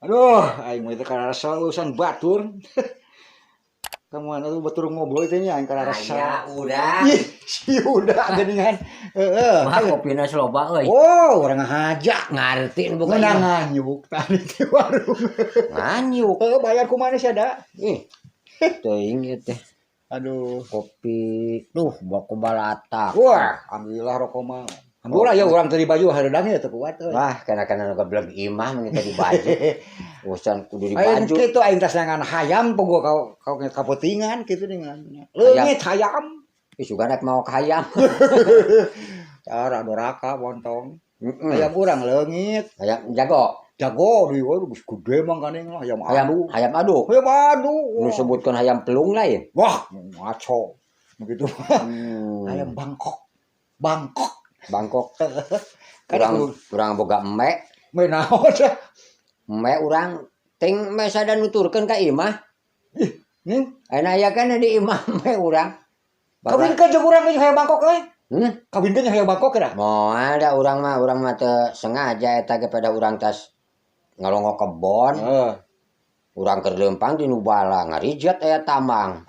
Aduh, aing mah teh karasa urusan batur. Kamu anu batur ngobrol teh nya aing karasa. Aya udah. Ih, si udah geuningan. Heeh. Mah kopina loba euy. Oh, urang ngajak. Ngarti nu boga Ngeunang ieu. nganyuk tadi di warung. Nganyuk. Heuh, bayar ku mana sih ada? Ih. Teuing ieu teh Aduh. kopi duh baku balata. Wah, alhamdulillah rokok mah. Alhamdulillah ya urang tadi baju hareudang ya teu kuat euy. Wah, kana-kana goblok imah mun kita di baju. Urusan kudu di Aing baju. kitu aing tas nangan hayam punggu kau kapotingan kitu dengan. Leungit hayam. Ih sugan rek mau ka hayam. Cara doraka bontong. Heeh. Hayam urang leungit. Hayam jago. Jago di waduh geus gede mah kaneng lah hayam adu. Hayam adu. Hayam adu. Nu sebutkeun hayam pelung lain. Wah, ngaco. Begitu. Hayam Hmm. Bangkok. Bangkok. Bangkok. Kan Urang boga eme. menaon dah. Eme urang ting eme sada nuturkeun ka imah. Nih, Ayeuna aya kan di imah eme urang. kawinkeun jeung urang hayam Bangkok euy. Hmm? Kawinkeun jeung hayam Bangkok kira. Moal ada urang mah teu sengaja eta ge pada urang tas ngalongo kebon. Heeh. Urang keur leumpang di nu bala ngarijet aya tamang.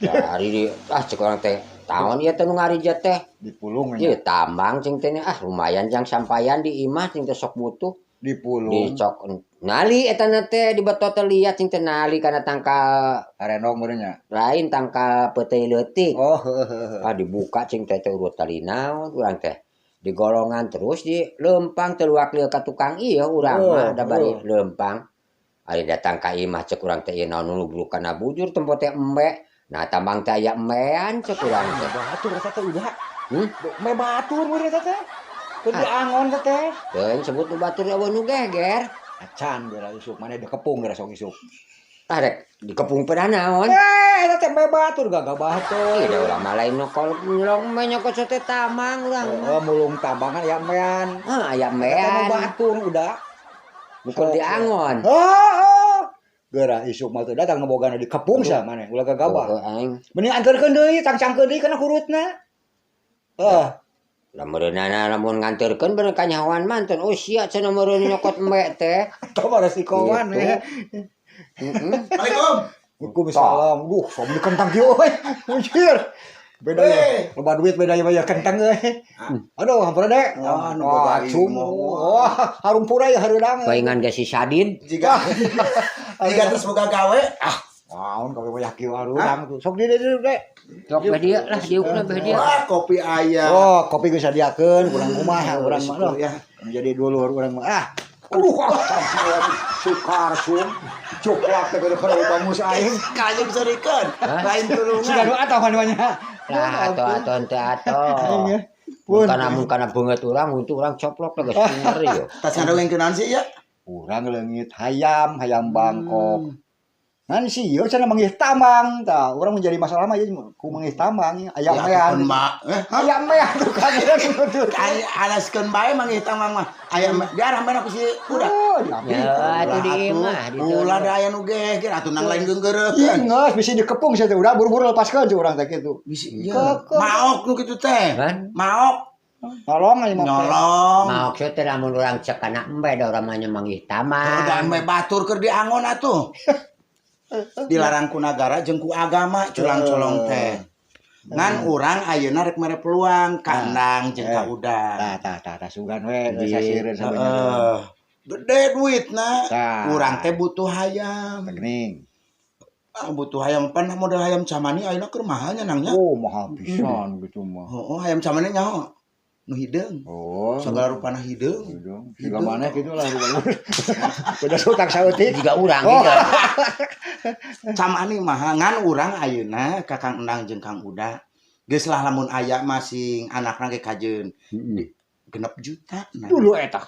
Dari di cek urang teh taon ieu teh nu ngarijet teh. Dipulung Ieu nya. tambang cing teh lumayan jang sampayan di imah cing teh sok butuh. Dipulung. Dicok nali eta teh di betot teh liat cing teh nali kana tangkal Arenong meureunnya. lain tangkal peuteuy leutik. Oh, heuh. Dibuka cing teh urut tali naon urang teh. Di golongan terus di leumpang teu luak lieu ka tukang ieu urang mah da bari leumpang. Ari datang ka imah cek urang teh ieu naon nu kana bujur tempo teh embe. Nah tambang teh aya embean cek urang teh. Batur eta teh udah. Hmm? Me batur meureun eta teh. Keur diangon eta teh. Teuing sebut nu batur eueuh nu geger. Acan geura isuk mana dikepung geura sok isuk. Tah rek dikepung peda naon. Eta teh me batur gagah teh. Ida urang mah lain nokol nyolong mah nyokot sote tamang urang mah. Oh, mulung tambangan aya mean. Aya Eta me embean. batur udah. Bukan diangon. Oh. Geura isuk mah teh datang ngabogana dikepung sa mana ulah gagabah. Aing Mending anterkeun deui, tangcangkeun deui kana kurutna. lamun nganterkeun bener kanyahoan manten. Oh sia cenah meureun nyokot embe teh. Tah mah resikoan Gitu. ya. Assalamualaikum. Waalaikumsalam. Duh, som dikentang kieu euy. Anjir. Beda ya. Loba duit beda ya bayar kentang euy. Aduh, hampura dek. Anu Wah, boga cum. imo. Wah, harum pura ya hareudang. Paingan ge si Sadin. Jika terus boga gawe, Naon kau banyak kieu hareudang tuh. Sok di dek. Sok beh dia lah diukna beh dia. wah kopi ayam. Oh, kopi geus sadiakeun, urang kumaha urang mah Syukur loh. ya. Menjadi dulur urang mah. Sukar sum. Coklat teh kada bangus aing. Kali bisa dikeun. Lain tulungan. Sudah doa tah namanya. Lah atuh teu atuh. Pun. Mun kana beungeut urang untuk urang coplok lah geus bener ieu. Tas ngadengkeun sih ya. Urang leungit hayam Bangkok. Nan sih ieu cenah manggih tambang tah. Urang menjadi masalah mah ieu ku manggih tambang aya mean. Aya mean tuh kan Alaskeun bae mangih tamang mah. Aya diarah mana ku si udah. Ya atuh di imah Ulah da aya nu geger atuh nang lain geunggeureukeun. Ingat bisi dikepung sia teh udah buru-buru lepaskeun urang teh kitu. Bisi maok nu kitu teh. Kan? Maok Nolong aja nyolong. Maksud teh lamun urang cek kana embe da urang mah manggih Udah tamang. embe batur keur diangon atuh. Dilarang ku nagara jeung ku agama culang colong teh. Ngan urang ayeuna rek mere peluang kandang jeung ka udah. Tah sugan we Di- sasireun sabenerna. Heeh. Gede duitna. Tah. Urang teh butuh hayam. Geuning. Butuh hayam pan modal hayam camani ayeuna keur mahalnya nangnya. Oh, mahal pisan gitu mah. Heeh, hayam camani nyaho? Nu hideung. Oh, Segala rupana hideung. dong. Juga mana gitu lah. Udah sutak sautik. Juga urang Oh. gitu. Camani mah ngan urang ayeuna ka Kang Endang jeung Kang Uda. Geus lah lamun aya masing anakna ge kajeun. 6 juta. Nah. Dulu eta.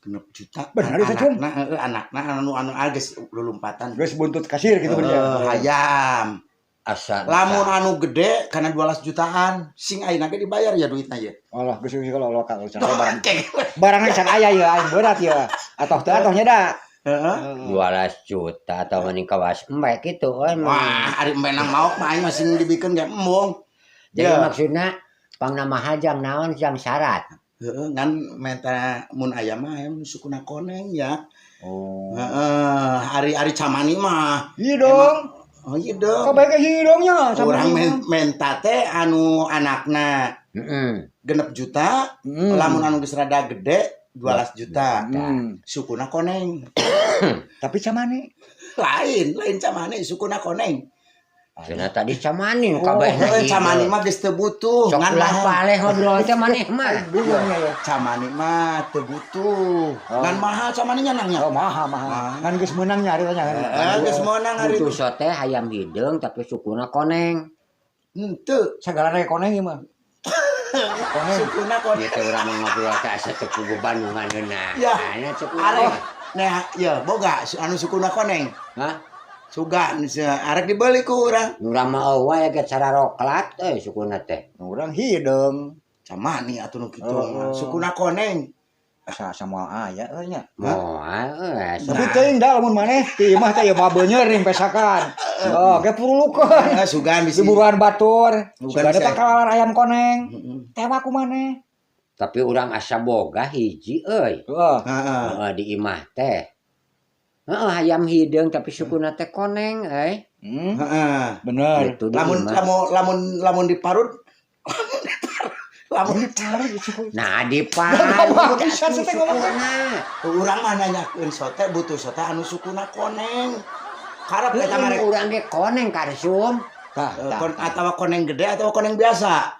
6 juta. Bener itu, Cum? Anakna anu geus lulumpatan. Geus buntut kasir gitu bener. Hayam. Asa. Lamun anu gede kana 12 jutaan, sing ayeuna ge dibayar ya duitna ya. Allah geus kalau lokal barang. Cek. Barang can aya ya aing berat ya. Atoh teu atohnya da. Heeh. 12 juta atau mending kawas embe gitu kan. Wah, ari embe nang maok mah aing masih dibikeun ge embung. Jadi Ya. maksudnya pangna mahal jang naon jang syarat. Heeh, ngan menta mun aya mah aya sukuna koneng ya. Oh. Heeh, hari-hari camani mah. Iya dong. Oh iya dong. Kabeh hidungnya sama Orang ini. menta teh anu anakna Heeh. 6 juta, lamun anu geus rada gede 12 juta. Sukuna koneng. Tapi camane Lain camani sukuna koneng. Cenah tadi camani kabehna Camani mah geus teu butuh. sok Ngan ulah mahal. paleh ngobrol teh maneh mah. bingungnya ya. Camani mah teu butuh. Ngan mahal camani nyanangnya. Oh, mahal. Kan geus meunang nyari tanya kan. Geus meunang hari Butuh sote hayam hideung tapi sukuna koneng. henteu. Sagala rek koneng ieu mah. Koneng. Sukuna koneng. Ieu teh urang ngobrol teh asa teu puguh Bandungan geuna. Ya. Aya cek Arek. Nah, ya boga anu sukuna koneng. Hah? Suga arek dibeli ku urang. Urang mah eueuh ya ge cara roklat sukuna teh. Urang hideung. Camani atuh nu kitu. Sukuna koneng. Asa sama aya nya. Moal Tapi teuing da lamun maneh ti imah teh ya mah beuneur ring pesakan. Oh, ge purulukeun. Sugan bisi. Diburuan batur. Bukan Sudah ada bisa. kalalar ayam koneng. Tewa ku maneh. tapi urang asa boga hiji euy. Heeh. Heeh. Di imah teh. Hayam hideung tapi sukuna teh koneng Heeh. Bener. Gitu di Lamun imah. lamun diparut lamun Nah diparut Bisa sih teh ngomong. urang mah nanyakeun sote butuh sote anu sukuna koneng. Karep eta mah rek urang ge koneng karsum. atawa koneng gede atawa koneng biasa.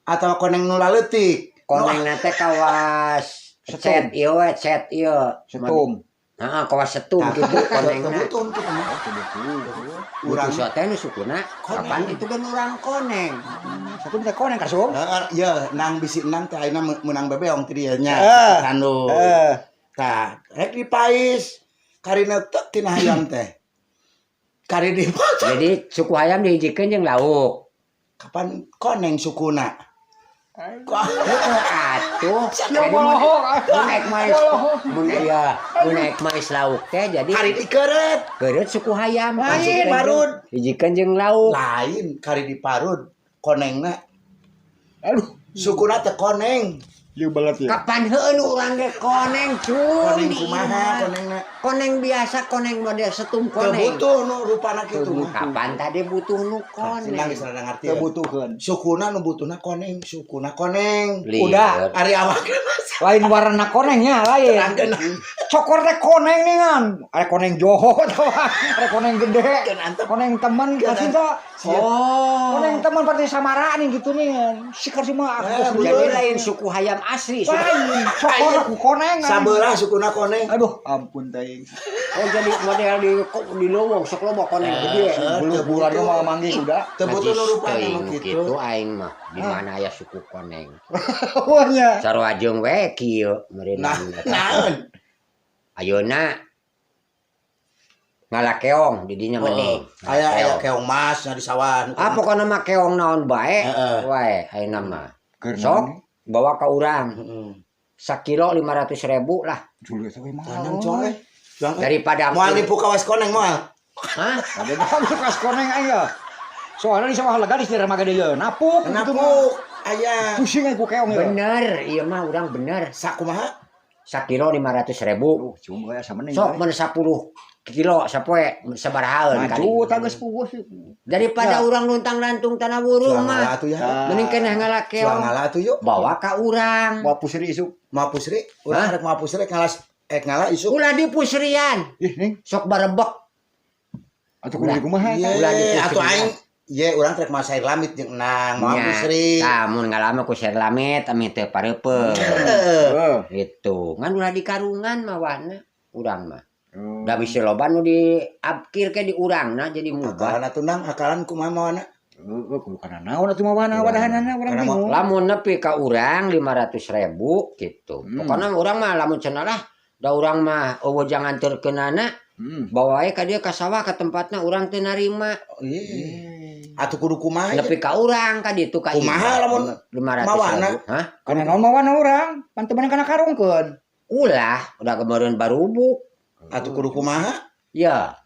Atawa koneng nu laletik. Konengna teh kawas set ieu Setum. Heeh, kawas setum gitu konengna. Betul kitu mah. Urang sote nu sukuna kapan itu kan urang koneng. Setum teh koneng kasum. Ya, nang bisi nang teh ayeuna meunang bebeong ti dieu nya. Anu. Tah, rek dipais. Karina teu tina hayam teh. Kari dipais. Jadi suku hayam dihijikeun jeung lauk. Kapan koneng sukuna? Atuh, mun naik mais lauk teh jadi Kari dikeret. geureut suku hayam. Lain parut. Hijikeun jeung lauk. Lain kari diparut. Konengna Aduh, sukuna teh koneng. ieu balat ya. Kapan heueun urang ge koneng cum. Koneng kumaha konengna? Koneng biasa, koneng model setum Teu koneng. butuh nu rupana kitu mah. Kapan tadi butuh nu koneng? Sinang geus rada ngarti. Kebutuhan. Sukuna nu butuhna koneng, sukuna koneng. Lieur. Udah. Ari awak Lain warna konengnya lain. terangkeun. Cokor teh koneng nih kan. Ada koneng joho atau ada koneng gede. Antep. Koneng teman kasih tuh. Oh. Koneng teman partai samara nih gitu nih. Sikar sih mah aku Jadi lain suku hayam asli. lain. Cokor aku koneng. Sabelah sukuna koneng. Aduh, ampun teuing. Oh jadi model di lowong sok loba koneng gede. Bulu bulan mah manggih udah. Teu butuh nu rupana mah kitu. Gitu aing mah di mana aya suku koneng. Wahnya. Sarwajeng we kieu Nah, meureunan. naon? Ayeuna ngalakeong di dinya mending. Aya keong mas di sawah. Ah pokona mah keong naon bae. Heeh. Wae ayeuna mah. Keur Sok bawa ka urang. Heeh. Sakilo 500.000 lah. Juli teh mah. Tanang coleh. Daripada Moal nipu kawas koneng moal. Hah? Ada dah kas koneng aya. Soalnya di sawah lega di daerah Magadeuleu. Napuk gitu mah. Napuk aya. Pusing aku keong ya. Bener, iya mah urang bener. Sakumaha? Sakilo 500.000. Cuma aya sama nih. Sok men 10 kilo sapoe sabarahaeun kali. Maju tanggeus puguh sih. Daripada urang luntang lantung tanah burung Jual mah. ngala atuh ya. Mending keneh Jual ngalakeong. ngala atuh yuk. Bawa ka urang. Bawa pusri isuk. Mau pusri? Urang rek mau pusri ngala isuk. Ulah di pusrian. Ih, ning. Sok barebek. Atuh kudu kumaha Iya, Ulah di pusri. atuh aing ye urang rek mau sair lamit jeung nang mau pusri. Mun ngalama ku share lamit ami teu pareupeung. Heeh. Gitu. Ngan ulah di karungan mah wana urang mah. Da bisa loba nu diabkir ke di urangna jadi mubah. Akalan atuh nang akalan kumaha mawana? Heeh, kudu kana naon atuh mah wana wadahanana urang Karena bingung. Lamun nepi ka urang 500.000 gitu. Pokona urang mah lamun cenah lah da urang mah eueuh jangan terkeunana bawa wae ka dieu ka sawah ka tempatna urang teu narima. Iye. Atuh kudu kumaha? Nepi ka urang ka ditu ka Kumaha lamun 500.000. Hah? Kana naon mah wana urang? Pan teu meunang kana karungkeun. Ulah udah kemarin barubuk. Atuh kudu kumaha? Ya.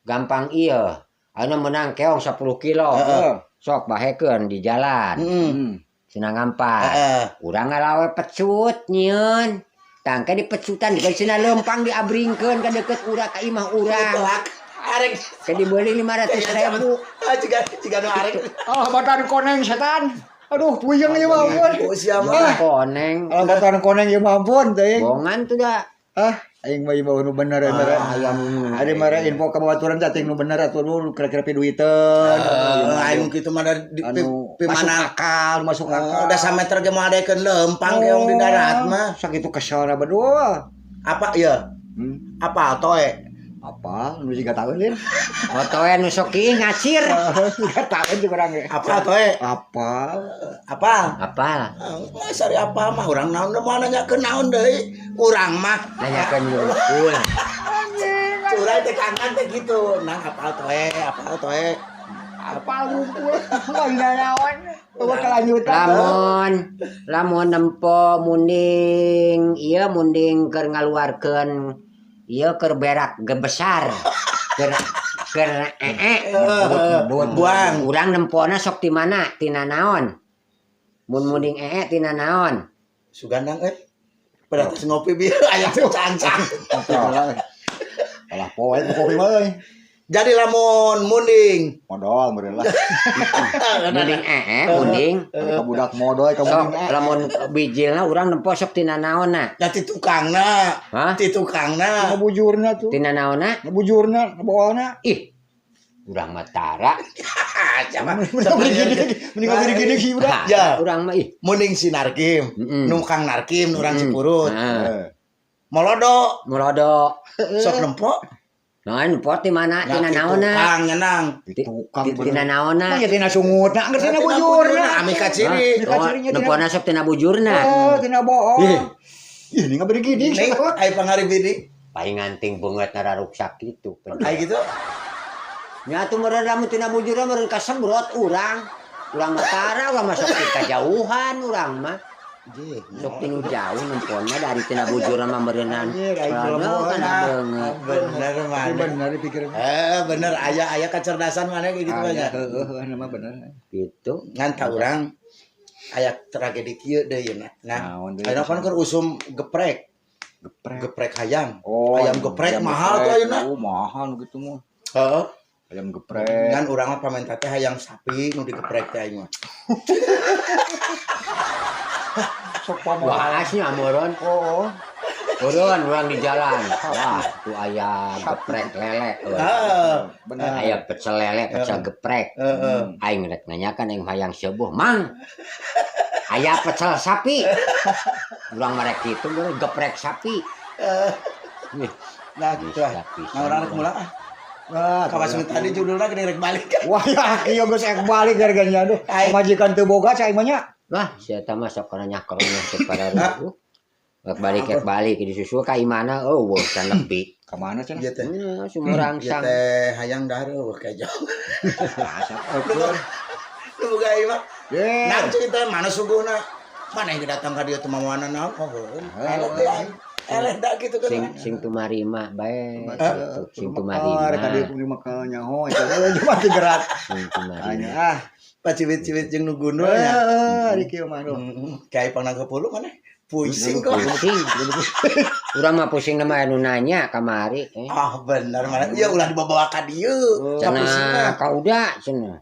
Gampang ieu. Ayeuna menang keong 10 kilo. Heeh. Sok bahekeun di jalan. Heeh. cenah ngampar. Urang ngalawe pecut nyieun. Tangke di pecutan di cenah lempang diabringkeun ka deukeut urang ka imah urang. Arek Ka dibeli 500.000. Jika nu arek. Batan koneng setan. Aduh, puyeng ieu mah ampun. Sia mah. Koneng. Batan koneng ieu mah ampun teuing. Bongan tuh da. Aing mah ieu nu bener Ayam. Ari mah info ka babaturan teh nu bener atuh nu kira-kira piduiteun. Aing kitu mah di mana masuk akal. Udah sameter ge madekeun lempang keong di darat mah. Sakitu keselna berdua. Apa ya? Apa toe? Apa? Nu siga tahu lin. Otoe nu sok ieu ngacir. Siga tahu juga urang ge. Apa toe? Apa? Apal. Sari apa mah urang naon mah nanyakeun naon deui. Urang mah Nanyakeun unggul. curang teh kangen teh gitu. Nang apal toe. Apa ngumpul? Lain naon. Bawa kelanjutan. Lamun nempo munding keur ngaluarkeun ieu keur berak gebesar. Keur buang. Urang nempona sok ti mana? Tina naon? Mun munding tina naon? Sugandang pada tos ngopi bieu aya cancang. Alah poe kopi mah euy. Jadi lamun munding Modal meureun lah. Munding. Ka budak modal ka Sok munding. lamun bijilna urang nempo sok tina naonna? da ti tukangna. Hah? Ti tukangna. Ngabujurna tuh. Tina naonna? Ngabujurna, ngabawana. Ih. Urang mah tara. Mending gini sih udah. Ya. Urang mah ih. Munding si Narkim, nukang Narkim, urang Cipurut. Eh. Molodo, sok nempo. Nah, pot di mana? Tina naonna? Tukang nyenang. Tukang Tina naonna? Nya tina sungutna, angger tina bujurna. Ami kaciri. Nempona sok tina bujurna. Tina bohong. Ih, ini ngaberi gini. Ning ai pangarib ini. Paling nganting banget nararuksak gitu. Ai gitu. Nya atuh meureun lamun tina bujurna meureun kasembrot urang. Urang mah tara, urang mah sok ti kajauhan urang mah. Sok tinu jauh nempona dari tina bujurna mah meureunan. Bener mah. Bener dipikir. Bener aya kecerdasan mana kayak gitu banyak. Heeh, nama bener. Gitu. Ngan ta urang aya tragedi kieu deui na. Nah, ayeuna kan keur usum geprek. Geprek hayam. Ayam geprek mahal tuh ayeuna. Mahal gitu mah. Heeh. Ayam geprek. Ngan urang mah pamenta teh hayam sapi nu digeprek teh aing mah. Sok pamor. Bahasnya meureun. Meureun urang di jalan. Wah, tu aya geprek lele. Bener. Aya pecel lele, pecel geprek. Aing rek nanyakan aing hayang seueuh, "Mang, aya pecel sapi?" Urang mah rek kitu bener geprek sapi. Nah, gitu lah. Nah, urang rek mulang kawas tadi judulna gede rek balik. Wah, ya kieu geus ek balik garganya aduh. Majikan teu boga cai mah nya. Lah, sia eta mah sok kana nyakrona kepada ruh. Balik di susu ka imana can lebih. Ka mana cenah? Ieu teh. Sumurangsang. Teh hayang daruh kayak jauh. Lu boga ieu mah. Nah, cerita mana suguhna? Mana yang datang ka dieu teh mamana naon? Eleh da gitu kan. Sing tumarima bae. Sing Rek tumarima. dieu kudu maka nyaho eta cuma gerak. Sing tumarima. Pacibit-cibit jeung nu gundul nya. Ari kieu mah aduh. Kayak pernah ke puluh mana? Pusing kok. Pusing. Urang mah pusing nama anu nanya kamari. Bener mana. Ya ulah dibawa ka dieu. Cenah kauda cenah.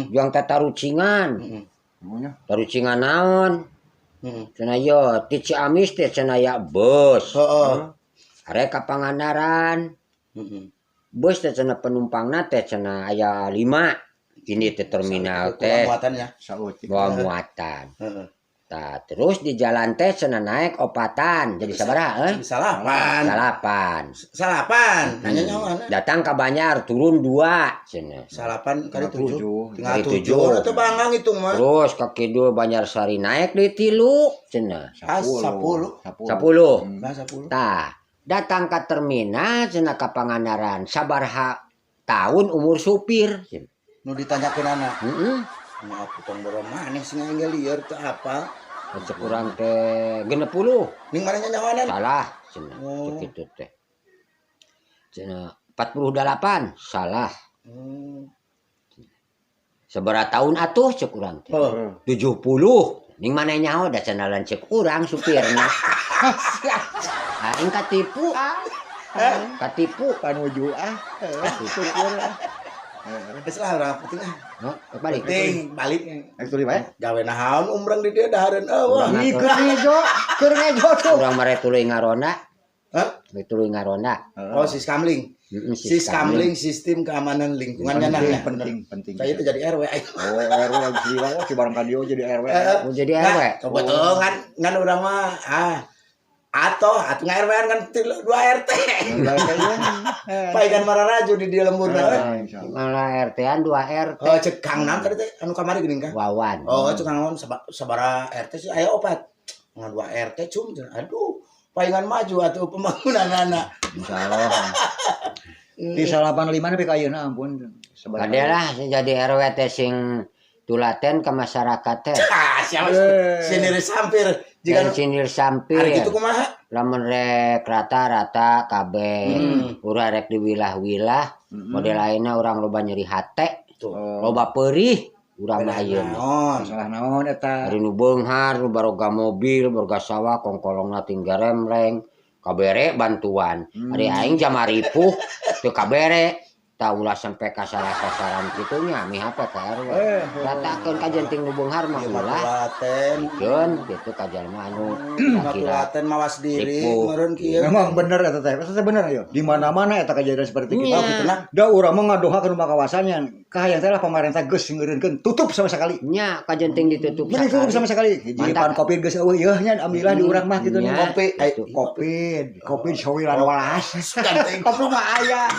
Juang tatarucingan. Tarucingan naon? Cenah yo ti Ciamis teh cenah ya bus. Arek ka Pangandaran. Bus teh cenah penumpangna teh cenah aya 5. Ini teh terminal teh. Muatannya. Bawa muatan. Tah terus di jalan teh cenah naik opatan. Jadi sabaraha Salapan. Nanya nyawana. Datang ka Banjar turun 2 cenah. Salapan kali 7. Kali 7. Teu bangang itu mah. Terus ka kidul Banjarsari naik di 3 cenah. 10. 10. Tah datang ka terminal cenah ka Pangandaran. Sabaraha tahun umur supir. Nu ditanyakeun anak. Heeh. Potong boro maneh sing enggal lieur teh apa? Cek urang teh 60. Ning mana nyawanan? Salah cenah. Kitu teh. Cenah 48 salah. Sabaraha tahun atuh cek urang teh? 70. ning mana nyaho da cenah lanceuk urang supirna. Aing katipu. Katipu panuju syukur. Geus lah urang penting balik. penting balik. Itu di bae. Gawe naon umrang di dieu dahareun eueuh. Keur ngejo tuh. Urang mare tuluy ngaronda. Hah? Tuluy ngaronda. Oh, Siskamling. Siskamling sistem keamanan lingkungannya nah. Penting. Saya itu jadi RW. Oh, RW lagi seliwang si barang kadio jadi RW. Mau jadi RW. Coba tuh ngan urang mah atuh RW kan 2 RT. Paegan mararaju di dieu lemburna. Malah RT-an 2 RT. Oh, cek Kang Nam tadi teh anu kamari geuning ka? Wawan. Oh, cek Kang Nam sabaraha RT sih aya 4. Ngan 2 RT cum. Aduh, paegan maju atuh pembangunanana. Insyaallah. Di 85 nepi ka ayeuna ampun. Adalah jadi RW teh sing tulaten ke masyarakat teh. Siapa sendiri sampir Jika sinir sampir. Ari kitu kumaha? Lamun rek rata-rata kabeh. Urang rek di wilah-wilah. Model lainna urang loba nyeri hate. Loba peurih. Urang mah ayeuna. Masalah naon eta? Ari nu beunghar, nu baroga mobil, baroga sawah, kongkolongna tinggal remleng. Kabere bantuan. Ari aing jam ripuh teu kabere. Tak ulah sampai ka sasaran kitunya mi apa ka RW. Ratakeun ka jenting nu beunghar mah ulah. Keun kitu ka jalma anu Makulaten mawas diri meureun kieu. Memang bener eta teh. Eta bener aya. Di mana-mana eta kejadian seperti kita kitu. Da urang mah ngadohakeun rumah kawasannya. Kahayang teh lah pemerintah geus ngeureunkeun tutup sama sekali. Nya ka jenting ditutup sakali. Ditutup sama sekali. Hiji pan Covid geus eueuh yeuh nya alhamdulillah di urang mah kitu nya. Covid sawilan walas. Kopi mah aya.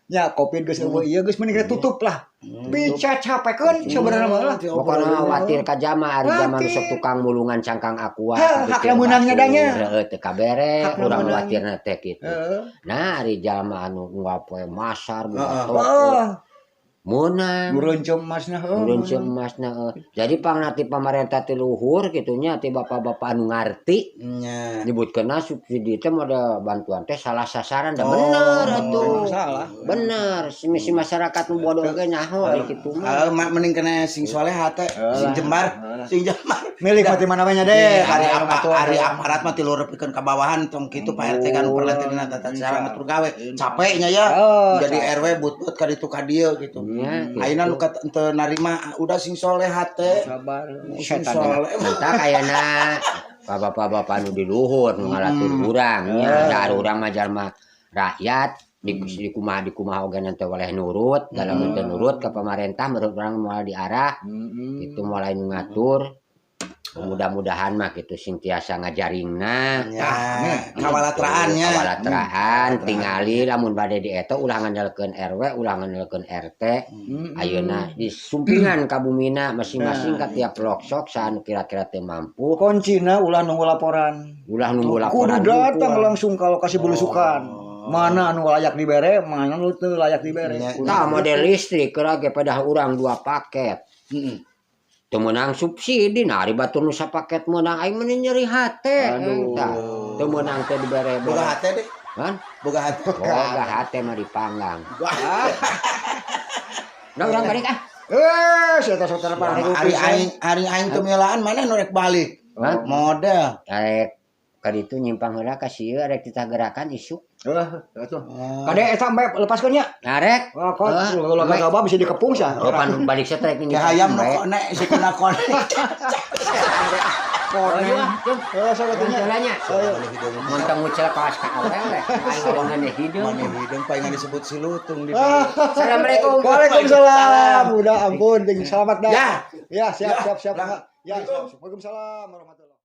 Ya Covid geus eueuh ieu geus mending tutup lah. Bica capekeun sebenarnya mah lah. Pokona watir ka jama ari jama nu sok tukang mulungan cangkang aqua. Hakna meunang nyadanya. Heueuh teu kabere urang watirna teh kitu. Nah ari jama anu ngapoe masar buka toko. Munang Mureunceum emasna Jadi pangnati pamarentah ti luhur kitunya ti bapak-bapak anu ngarti. Nya. Nyebutkeunna subsidi teh mode bantuan teh salah sasaran da bener atuh. Salah. Bener, si masyarakat nu bodoh ge nyaho ari kitu mah. Mending kena sing soleh teh, sing jembar. Milik mati mana nya deh. Ari aparat mah ti lurepikeun ka bawahan tong kitu Pak RT kan perlatihna tata cara ngatur gawe. Capeknya ya. Jadi RW but-but ka ditu ka dieu gitu. Ayeuna nu teu narima udah sing soleh hate. Sabar. Sing soleh. Mentak ayeuna bapak-bapak nu di luhur nu ngalatur urang nya da urang mah jalma rakyat di kumaha oge teh waleh nurut dalam teu nurut ka pamarentah menurut urang moal diarah itu mulai ngatur. Mudah-mudahan mah gitu sing tiasa ngajaringna kawalatraan tingali lamun bade di eta ulah ngandalkeun RW ulah ngandalkeun RT ayeuna di sumpingan ka bumina masing-masing ka tiap loksok saanu kira-kira teu mampu kuncina ulah nunggu laporan kudu datang langsung ke lokasi belusukan mana anu layak dibere mana anu teu layak dibere tah model listrik kira ge pada urang 2 paket teu meunang subsidi nah ari batur nu sapaket meunang aing meni nyeri hate eta teu meunang teh dibere boga hate deh kan boga hate mah dipanggang da urang balik saya saudara para hari aing teu milaan maneh nu rek balik model rek ka ditu nyimpang heula ka sieu rek ditagerakan isuk atuh kade eta mbe lepaskeun nya narek kok ulah gabah bisa dikepung sia pan balik setrek ini hayam nek si kena kone sabatunya jalannya montong ngucel kawas ka awel deh aing hideung palingan disebut si lutung di Assalamualaikum Waalaikumsalam udah ampun selamat dah ya siap ya Waalaikumsalam warahmatullahi